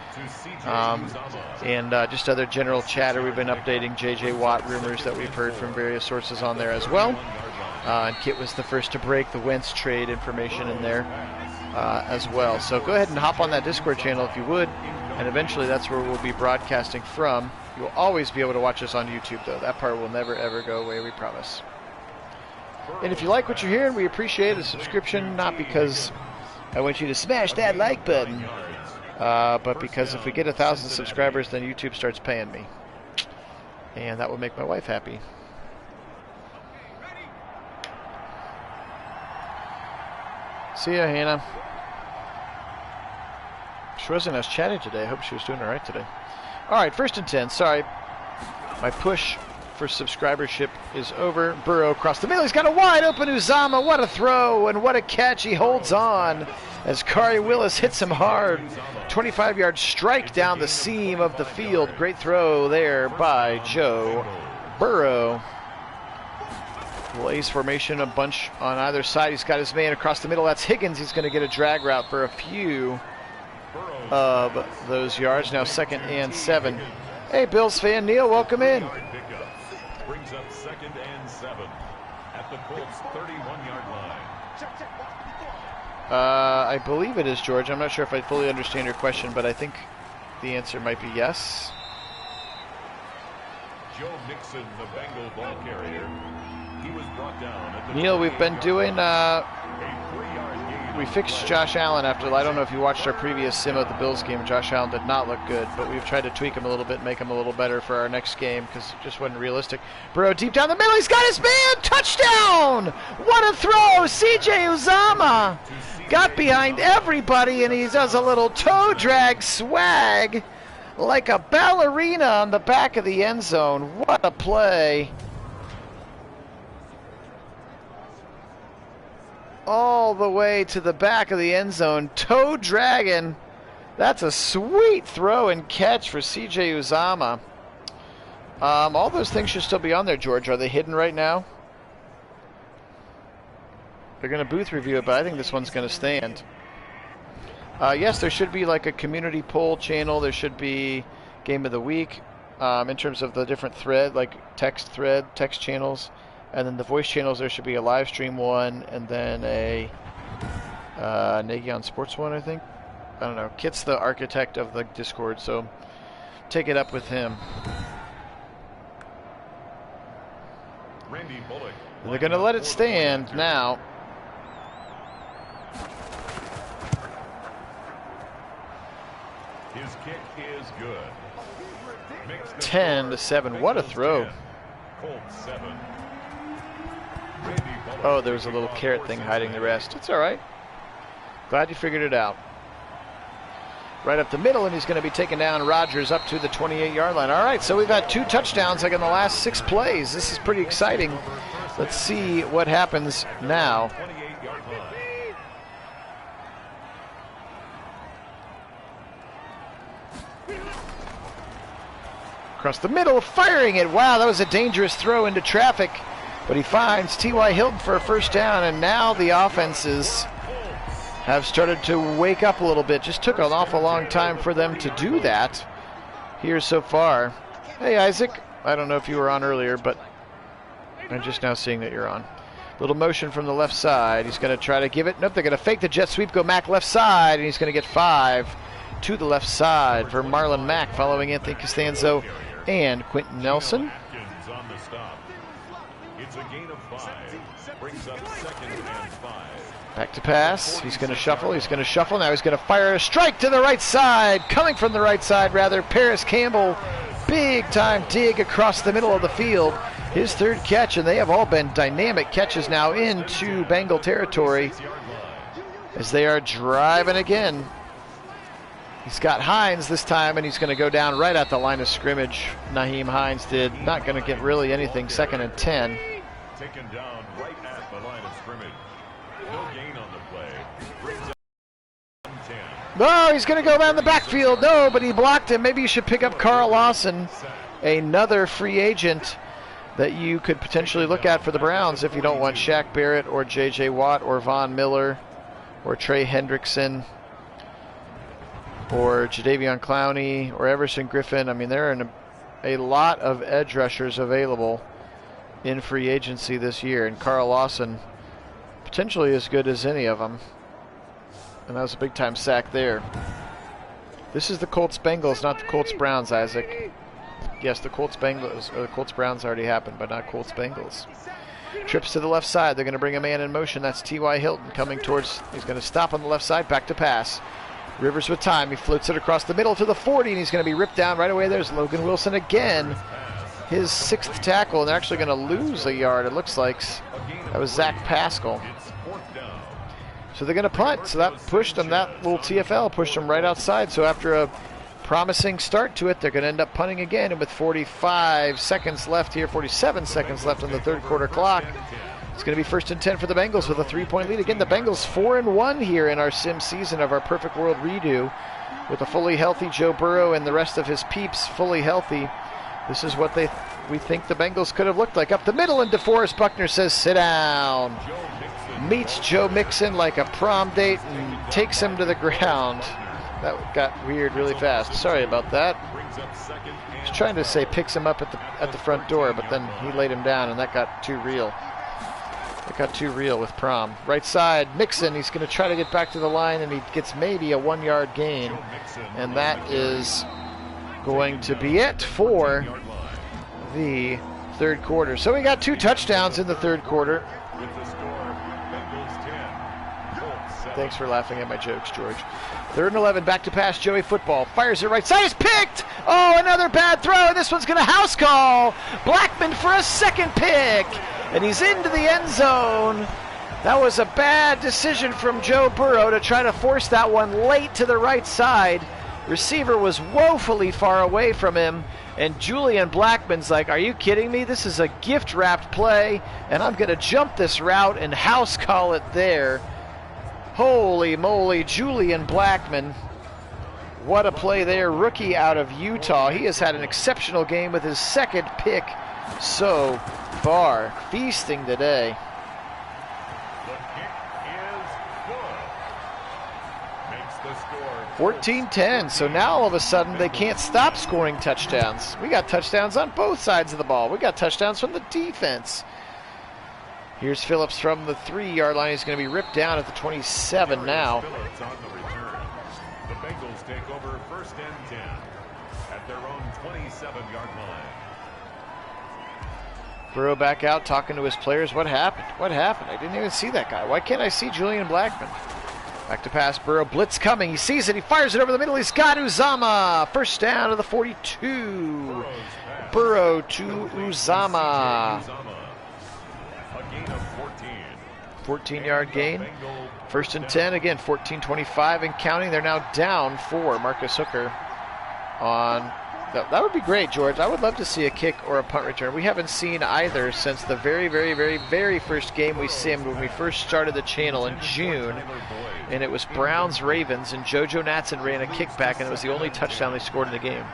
And just other general chatter. We've been updating J.J. Watt rumors that we've heard from various sources on there as well. And Kit was the first to break the Wentz trade information in there as well. So go ahead and hop on that Discord channel if you would. And eventually that's where we'll be broadcasting from. You will always be able to watch us on YouTube, though. That part will never, ever go away, we promise. And if you like what you're hearing, we appreciate a subscription, not because I want you to smash that like button, but because if we get 1,000 subscribers, then YouTube starts paying me. And that will make my wife happy. See ya, Hannah. She wasn't as chatty today. I hope she was doing all right today. All right, 1st and 10. Sorry, my push for subscribership is over. Burrow across the middle. He's got a wide open Uzama. What a throw and what a catch. He holds on as Kari Willis hits him hard. 25-yard strike down the seam of the field. Great throw there by Joe Burrow. Little ace formation, a bunch on either side. He's got his man across the middle. That's Higgins. He's going to get a drag route for a few of those yards. Now 2nd and 7. Hey, Bills fan Neil, welcome in. Brings up 2nd and 7 at the Colts 31-yard line. I believe it is, George. I'm not sure if I fully understand your question, but I think the answer might be yes. Joe Mixon, the Bengal ball carrier. He was brought down at the Neil, we've been doing we fixed Josh Allen after, I don't know if you watched our previous sim of the Bills game. Josh Allen did not look good, but we've tried to tweak him a little bit, make him a little better for our next game because it just wasn't realistic. Burrow deep down the middle. He's got his man. Touchdown. What a throw. C.J. Uzama got behind everybody, and he does a little toe drag swag like a ballerina on the back of the end zone. What a play. All the way to the back of the end zone, toe dragging. That's a sweet throw and catch for C.J. Uzomah. All those things should still be on there, George. Are they hidden right now? They're going to booth review it, but I think this one's going to stand. Yes, there should be like a community poll channel. There should be game of the week in terms of the different thread, like text channels. And then the voice channels, there should be a live stream one, and then a Nagy on Sports one, I think. I don't know. Kit's the architect of the Discord, so take it up with him. And they're going to let it stand now. His kick is good. 10-7. What a throw. Colts 7. Oh, there was a little carrot thing hiding the rest. It's all right. Glad you figured it out. Right up the middle, and he's going to be taking down Rodgers up to the 28-yard line. All right, so we've got 2 touchdowns like in the last 6 plays. This is pretty exciting. Let's see what happens now. Across the middle, firing it. Wow, that was a dangerous throw into traffic. But he finds T.Y. Hilton for a first down, and now the offenses have started to wake up a little bit. Just took an awful long time for them to do that here so far. Hey, Isaac. I don't know if you were on earlier, but I'm just now seeing that you're on. Little motion from the left side. He's going to try to give it. Nope, they're going to fake the jet sweep, go Mack left side, and he's going to get 5 to the left side for Marlon Mack, following Anthony Costanzo and Quentin Nelson. It's a gain of 5. Brings up 2nd and 5. Back to pass. He's going to shuffle. He's going to shuffle. Now he's going to fire a strike to the right side. Coming from the right side, rather. Paris Campbell. Big time dig across the middle of the field. His 3rd catch, and they have all been dynamic catches now into Bengal territory as they are driving again. He's got Hines this time, and he's going to go down right at the line of scrimmage. Nyheim Hines did. Not going to get really anything. 2nd and 10. Taken down right at the line of scrimmage. No gain on the play. Brings up 10. No, he's going to go around the backfield. No, but he blocked him. Maybe you should pick up Carl Lawson, another free agent that you could potentially look at for the Browns if you don't want Shaq Barrett or J.J. Watt or Von Miller or Trey Hendrickson or Jadeveon Clowney or Everson Griffin. I mean, there are a lot of edge rushers available in free agency this year, and Carl Lawson potentially as good as any of them. And that was a big-time sack there. This is the Colts-Bengals, not the Colts-Browns, Isaac. Yes, the Colts-Bengals, or the Colts-Browns already happened, but not Colts-Bengals. Trips to the left side. They're going to bring a man in motion. That's T.Y. Hilton coming towards. He's going to stop on the left side, back to pass. Rivers with time. He floats it across the middle to the 40, and he's going to be ripped down right away. There's Logan Wilson again. His 6th tackle, and they're actually going to lose a yard, it looks like. That was Zach Pascal. So they're going to punt. So that pushed them, that little TFL pushed them right outside. So after a promising start to it, they're going to end up punting again. And with 45 seconds left here, 47 seconds left on the 3rd quarter clock, it's going to be 1st and 10 for the Bengals with a 3-point lead. Again, the Bengals 4-1 here in our sim season of our Perfect World redo, with a fully healthy Joe Burrow and the rest of his peeps fully healthy. This is what we think the Bengals could have looked like. Up the middle, and DeForest Buckner says, sit down. Meets Joe Mixon like a prom date and takes him to the ground. That got weird really fast. Sorry about that. I was trying to say picks him up at the front door, but then he laid him down, and that got too real. It got too real with prom. Right side, Mixon. He's going to try to get back to the line, and he gets maybe a 1-yard gain. And that is going to be it for the 3rd quarter. So we got 2 touchdowns in the 3rd quarter. Thanks for laughing at my jokes, George. 3rd and 11, back to pass. Joey Football fires it right side. It's picked. Oh, another bad throw. This one's going to house call. Blackman for a 2nd pick. And he's into the end zone. That was a bad decision from Joe Burrow to try to force that one late to the right side. Receiver was woefully far away from him, and Julian Blackmon's like, are you kidding me? This is a gift-wrapped play, and I'm going to jump this route and house call it there. Holy moly, Julian Blackmon. What a play there. Rookie out of Utah. He has had an exceptional game with his second pick so far. Feasting today. 14-10, so now all of a sudden they can't stop scoring touchdowns. We got touchdowns on both sides of the ball. We got touchdowns from the defense. Here's Phillips from the 3-yard line. He's going to be ripped down at the 27 now. The Bengals take over 1st and 10 at their own 27-yard line. Burrow back out talking to his players. What happened? What happened? I didn't even see that guy. Why can't I see Julian Blackmon? Back to pass, Burrow, blitz coming. He sees it, he fires it over the middle. He's got Uzama. First down to the 42. Burrow to Uzama. A gain of 14. 14-yard gain. 1st and 10, again, 14-25 and counting. They're now down 4. Marcus Hooker on... That would be great, George. I would love to see a kick or a punt return. We haven't seen either since the very, very, very, very first game we simmed when we first started the channel in June. And it was Browns-Ravens, and JoJo Natson ran a kickback, and it was the only touchdown they scored in the game.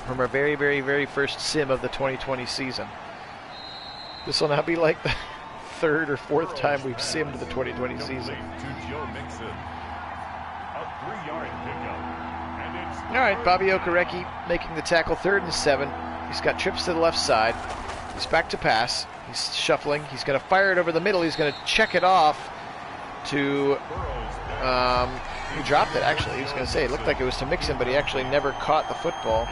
From our very, very, very first sim of the 2020 season. This will now be like the 3rd or 4th time we've simmed the 2020 season. All right, Bobby Okereke making the tackle, 3rd and 7. He's got trips to the left side. He's back to pass. He's shuffling. He's going to fire it over the middle. He's going to check it off to... he dropped it, actually. He was going to say it looked like it was to Mixon, but he actually never caught the football.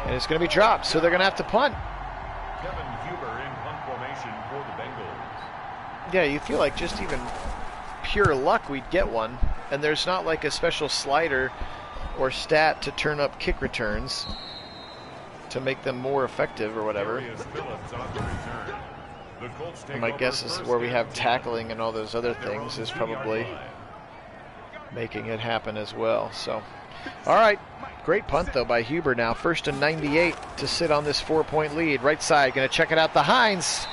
And it's going to be dropped, so they're going to have to punt. Kevin Huber in punt formation for the Bengals. Yeah, you feel like just even pure luck we'd get one. And there's not like a special slider or stat to turn up kick returns to make them more effective or whatever. My guess is where we have tackling and all those other things is probably making it happen as well. So, all right, great punt though by Huber now. 1st and 98 to sit on this 4-point lead. Right side, going to check it out. The Hines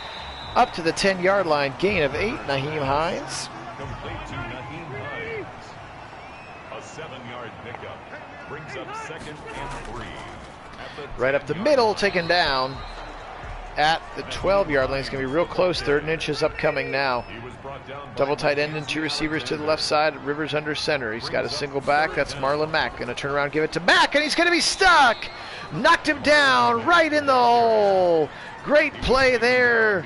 up to the 10-yard line. Gain of 8, Nyheim Hines. Complete to Nyheim Hines. A 7-yard pickup brings up 2nd and 3. Right up the middle, taken down at the 12-yard line. It's going to be real close. 3rd and inches upcoming now. Double tight end and 2 receivers to the left side. Rivers under center. He's got a single back. That's Marlon Mack. Going to turn around, give it to Mack, and he's going to be stuck. Knocked him down right in the hole. Great play there.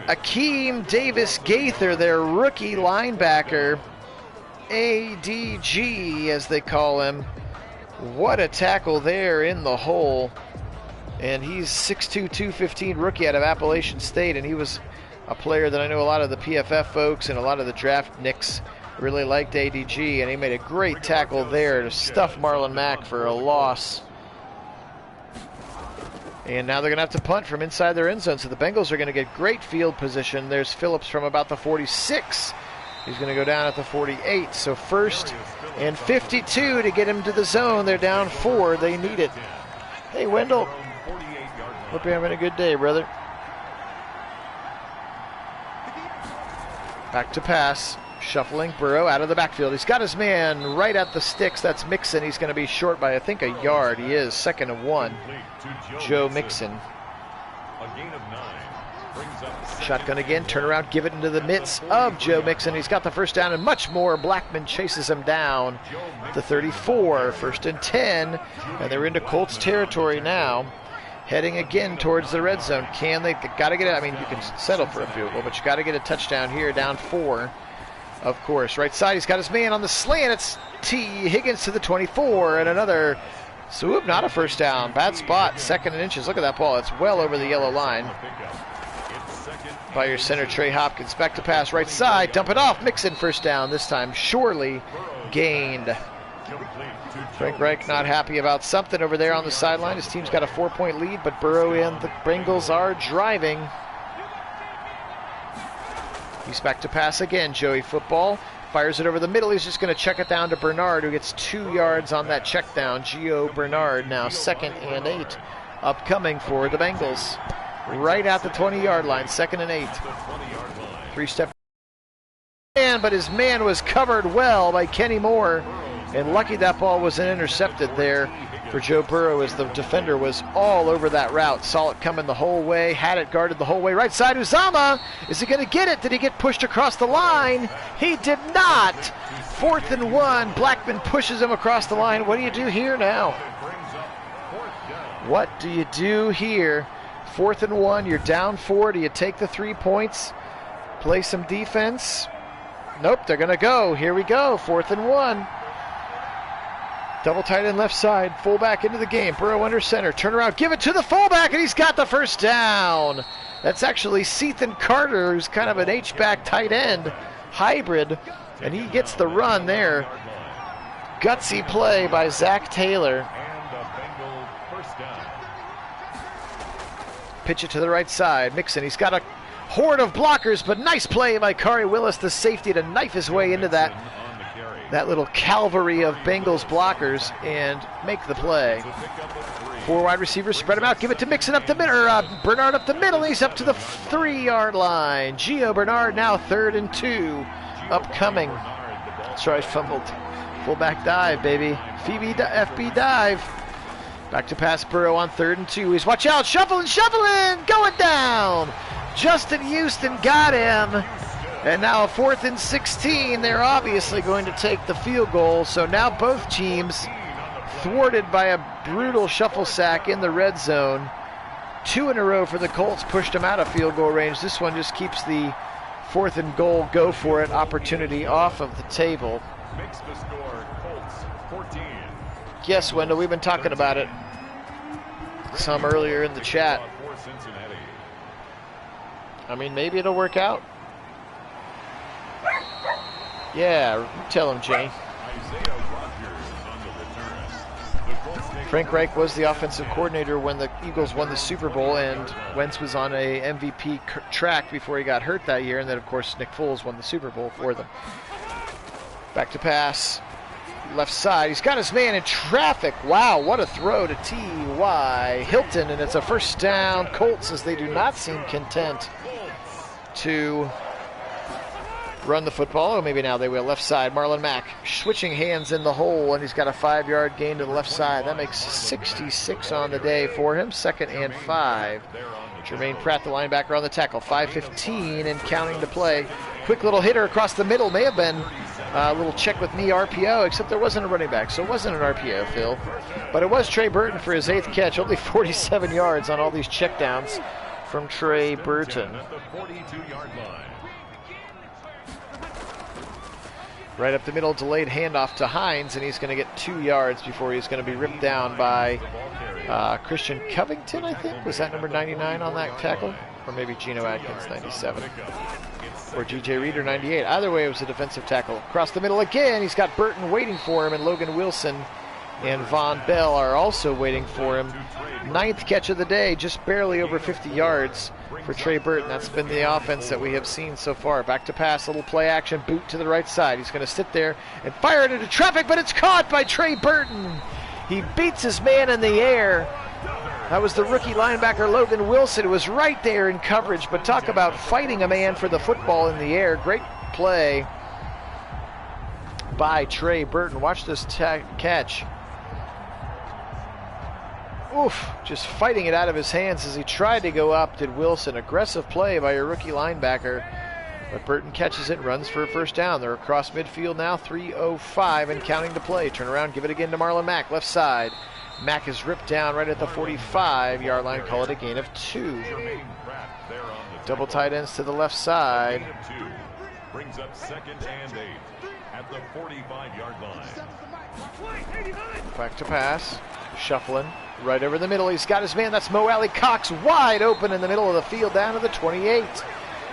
Akeem Davis Gaither, their rookie linebacker. ADG, as they call him. What a tackle there in the hole. And he's 6'2", 215 rookie out of Appalachian State, and he was a player that I know a lot of the PFF folks and a lot of the draft nicks really liked ADG, and he made a great tackle there to stuff Marlon Mack for a loss. And now they're going to have to punt from inside their end zone, so the Bengals are going to get great field position. There's Phillips from about the 46. He's going to go down at the 48. So 1st and 52 to get him to the zone. They're down 4. They need it. Hey, Wendell. Hope you're having a good day, brother. Back to pass. Shuffling. Burrow out of the backfield. He's got his man right at the sticks. That's Mixon. He's going to be short by, I think, a yard. He is. 2nd and 1. Joe Mixon. A gain of 9. Shotgun again, turn around, give it into the midst of Joe Mixon. He's got the 1st down and much more. Blackmon chases him down to 34, 1st and 10, and they're into Colts territory now, heading again towards the red zone. They got to get it. I mean, you can settle for a field goal, but you got to get a touchdown here, down 4, of course. Right side, he's got his man on the slant. It's T. Higgins to the 24, and another swoop, not a 1st down. Bad spot, 2nd and inches. Look at that ball. It's well over the yellow line. By your center, Trey Hopkins. Back to pass, right side. Dump it off. Mixon, 1st down. This time, surely gained. Frank Reich not happy about something over there on the sideline. His team's got a 4-point lead, but Burrow and the Bengals are driving. He's back to pass again. Joey football. Fires it over the middle. He's just going to check it down to Bernard, who gets 2 yards on that check down. Gio Bernard now 2nd and 8 upcoming for the Bengals. Right at the 20-yard line, 2nd and 8. 3-step man, but his man was covered well by Kenny Moore. And lucky that ball wasn't intercepted there for Joe Burrow, as the defender was all over that route. Saw it coming the whole way, had it guarded the whole way. Right side, Uzama. Is he going to get it? Did he get pushed across the line? He did not. 4th and 1. Blackman pushes him across the line. What do you do here now? What do you do here? 4th and 1. You're down 4. Do you take the 3 points? Play some defense? Nope, they're going to go. Here we go. 4th and 1. Double tight end left side, fullback into the game. Burrow under center, turn around, give it to the fullback, and he's got the first down. That's actually Sethan Carter, who's kind of an H-back tight end hybrid, and he gets the run there. Gutsy play by Zach Taylor. Pitch it to the right side. Mixon, he's got a horde of blockers, but nice play by Kari Willis, the safety, to knife his way into that little cavalry of Bengals blockers and make the play. 4 wide receivers, spread them out, give it to Mixon up the middle, Bernard up the middle. He's up to the 3-yard line. Gio Bernard now 3rd and 2 upcoming. That's right, fumbled. Fullback dive, baby. FB dive. Back to pass Burrow on 3rd and 2. He's, watch out, shuffling, going down. Justin Houston got him. And now 4th and 16. They're obviously going to take the field goal. So now both teams thwarted by a brutal shuffle sack in the red zone. 2 in a row for the Colts, pushed them out of field goal range. This one just keeps the 4th and goal, go for it opportunity off of the table. Makes the score Colts 14. Yes, Wendell, we've been talking about it some earlier in the chat. I mean, maybe it'll work out. Yeah, tell him, Jay. Frank Reich was the offensive coordinator when the Eagles won the Super Bowl, and Wentz was on a MVP track before he got hurt that year, and then, of course, Nick Foles won the Super Bowl for them. Back to pass. Left side. He's got his man in traffic. Wow, what a throw to T.Y. Hilton, and it's a first down. Colts, as they do not seem content to run the football. Or maybe now they will. Left side, Marlon Mack switching hands in the hole, and he's got a 5-yard gain to the left side. That makes 66 on the day for him. 2nd and 5. Jermaine Pratt, the linebacker, on the tackle. 5:15 and counting to play. Quick little hitter across the middle. May have been a little check with knee RPO, except there wasn't a running back, so it wasn't an RPO, Phil. But it was Trey Burton for his 8th catch. Only 47 yards on all these checkdowns from Trey Burton. Right up the middle, delayed handoff to Hines, and he's going to get 2 yards before he's going to be ripped down by Christian Covington, I think. Was that number 99 on that tackle? Or maybe Geno Atkins, 97. Or G.J. Reader, 98. Either way, it was a defensive tackle. Across the middle again, he's got Burton waiting for him, and Logan Wilson and Von Bell are also waiting for him. 9th catch of the day, just barely over 50 yards for Trey Burton. That's been the offense that we have seen so far. Back to pass, little play action, boot to the right side. He's going to sit there and fire it into traffic, but it's caught by Trey Burton. He beats his man in the air. That was the rookie linebacker Logan Wilson, who was right there in coverage, but talk about fighting a man for the football in the air. Great play by Trey Burton. Watch this catch. Oof, just fighting it out of his hands as he tried to go up, did Wilson. Aggressive play by a rookie linebacker, but Burton catches it and runs for a first down. They're across midfield now, 3:05 and counting to play. Turn around, give it again to Marlon Mack, left side. Mack is ripped down right at the 45-yard line, call it a gain of 2. Double tight ends to the left side. Brings up 2nd and 8 at the 45-yard line. Back to pass, shuffling. Right over the middle, he's got his man, that's Mo Alley Cox, wide open in the middle of the field down to the 28.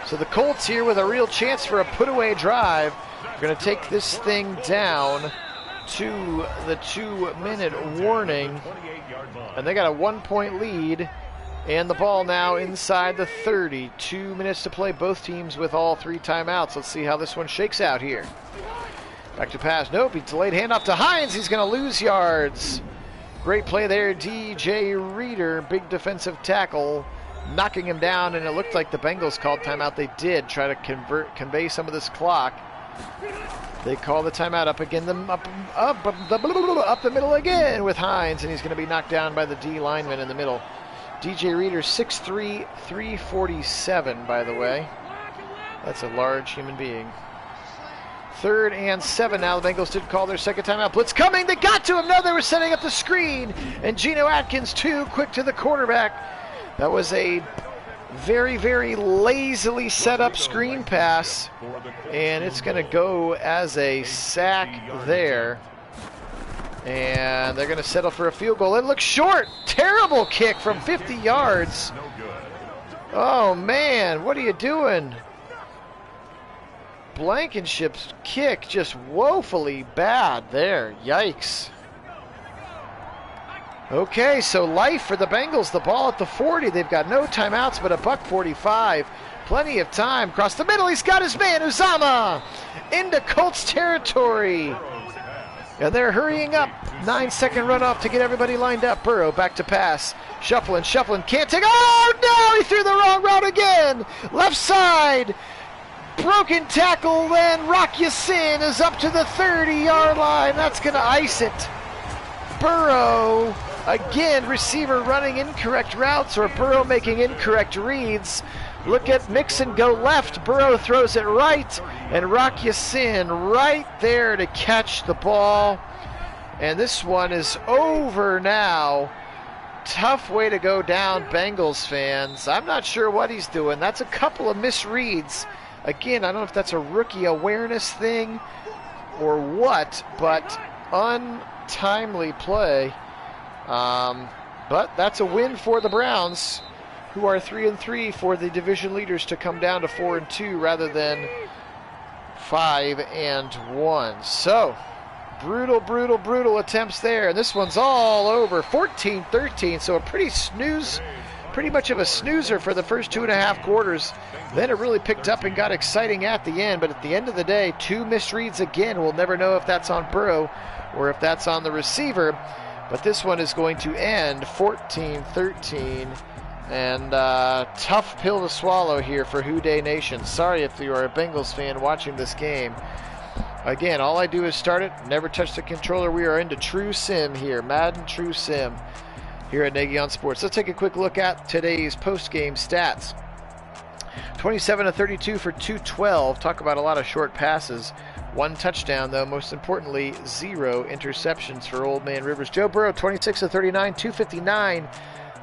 So the Colts here with a real chance for a put-away drive. We're going to take this thing down to the 2-minute warning. And they got a 1-point lead And the ball now inside the 30. 2 minutes to play. Both teams with all 3 timeouts. Let's see how this one shakes out here. Back to pass. Nope, he delayed handoff to Hines. He's going to lose yards. Great play there, DJ Reader. Big defensive tackle, knocking him down, and it looked like the Bengals called timeout. They did try to convey some of this clock. They call the timeout up again, up the middle again with Hines, and he's going to be knocked down by the D lineman in the middle. DJ Reader, 6'3", 347, by the way. That's a large human being. 3rd and 7 now. The Bengals did call their second timeout. Blitz coming. They got to him. No, they were setting up the screen. And Geno Atkins, too quick to the quarterback. That was a very, very lazily set up screen pass. And it's going to go as a sack there. And they're going to settle for a field goal. It looks short. Terrible kick from 50 yards. Oh, man. What are you doing? Blankenship's kick just woefully bad there. Yikes. Okay, so life for the Bengals. The ball at the 40. They've got no timeouts but a $1:45. Plenty of time. Across the middle, he's got his man, Uzama, into Colts territory. And they're hurrying up. 9-second runoff to get everybody lined up. Burrow back to pass. Shuffling. Can't take. Oh, no! He threw the wrong route again. Left side. Broken tackle, then Rock Ya-Sin is up to the 30-yard line. That's going to ice it. Burrow, again, receiver running incorrect routes or Burrow making incorrect reads. Look at Mixon go left. Burrow throws it right, and Rock Ya-Sin right there to catch the ball. And this one is over now. Tough way to go down, Bengals fans. I'm not sure what he's doing. That's a couple of misreads. Again, I don't know if that's a rookie awareness thing or what, but untimely play. But that's a win for the Browns, who are 3-3 for the division leaders to come down to 4-2 rather than 5-1. So, brutal attempts there. And this one's all over. 14-13, so a pretty much of a snoozer for the first 2.5 quarters. Then it really picked up and got exciting at the end, but at the end of the day, 2 misreads again. We'll never know if that's on Burrow or if that's on the receiver, but this one is going to end 14-13, and tough pill to swallow here for Who Dey Nation. Sorry if you are a Bengals fan watching this game. Again, all I do is start it, never touch the controller. We are into True Sim here, Madden True Sim here at Nagy on Sports. Let's take a quick look at today's post-game stats. 27-32 for 212. Talk about a lot of short passes. 1 touchdown, though. Most importantly, 0 interceptions for Old Man Rivers. Joe Burrow, 26-39, 259.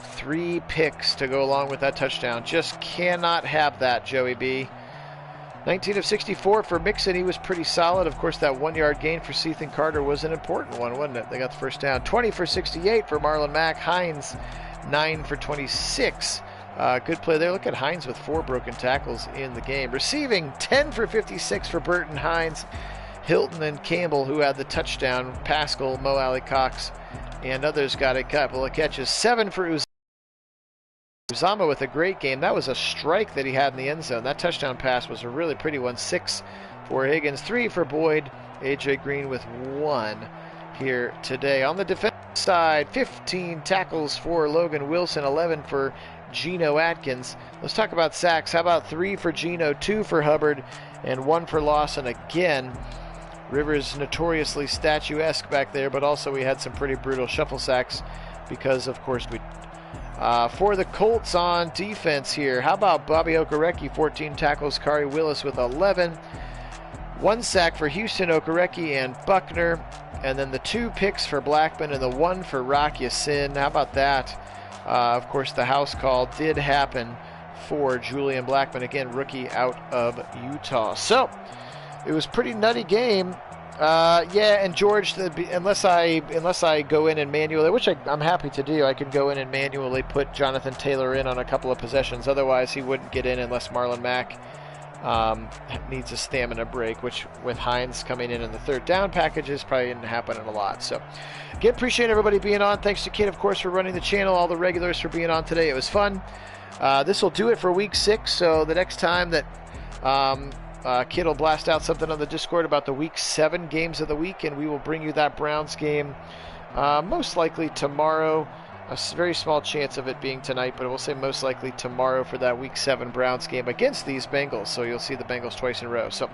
3 picks to go along with that touchdown. Just cannot have that, Joey B. 19 of 64 for Mixon. He was pretty solid. Of course, that 1-yard gain for Ethan Carter was an important one, wasn't it? They got the first down. 20 for 68 for Marlon Mack. Hines, 9 for 26. Good play there. Look at Hines with 4 broken tackles in the game. Receiving, 10 for 56 for Burton, Hines, Hilton, and Campbell, who had the touchdown. Pascal, Mo Alley Cox, and others got a couple of catches. 7 for Uzama with a great game. That was a strike that he had in the end zone. That touchdown pass was a really pretty one. 6 for Higgins, 3 for Boyd. A.J. Green with 1 here today. On the defensive side, 15 tackles for Logan Wilson, 11 for Geno Atkins. Let's talk about sacks. How about 3 for Geno, 2 for Hubbard, and 1 for Lawson again. Rivers notoriously statuesque back there, but also we had some pretty brutal shuffle sacks because, of course, we for the Colts on defense here. How about Bobby Okereke, 14 tackles, Kari Willis with 11. 1 sack for Houston, Okereke and Buckner, and then the 2 picks for Blackman and the 1 for Rock Ya-Sin. How about that? Of course, the house call did happen for Julian Blackman, again, rookie out of Utah. So, it was a pretty nutty game. Yeah, and George, unless I go in and manually, which I'm happy to do, I can go in and manually put Jonathan Taylor in on a couple of possessions. Otherwise, he wouldn't get in unless Marlon Mack needs a stamina break, which with Hines coming in the third down packages probably didn't happen a lot. So again, appreciate everybody being on. Thanks to Kit, of course, for running the channel, all the regulars for being on today. It was fun. This will do it for week 6. So the next time that Kit will blast out something on the Discord about the week 7 games of the week, and we will bring you that Browns game most likely tomorrow. A very small chance of it being tonight, but we'll say most likely tomorrow for that week 7 Browns game against these Bengals. So you'll see the Bengals twice in a row. So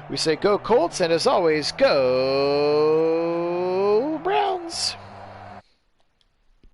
we say go Colts, and as always, go Browns.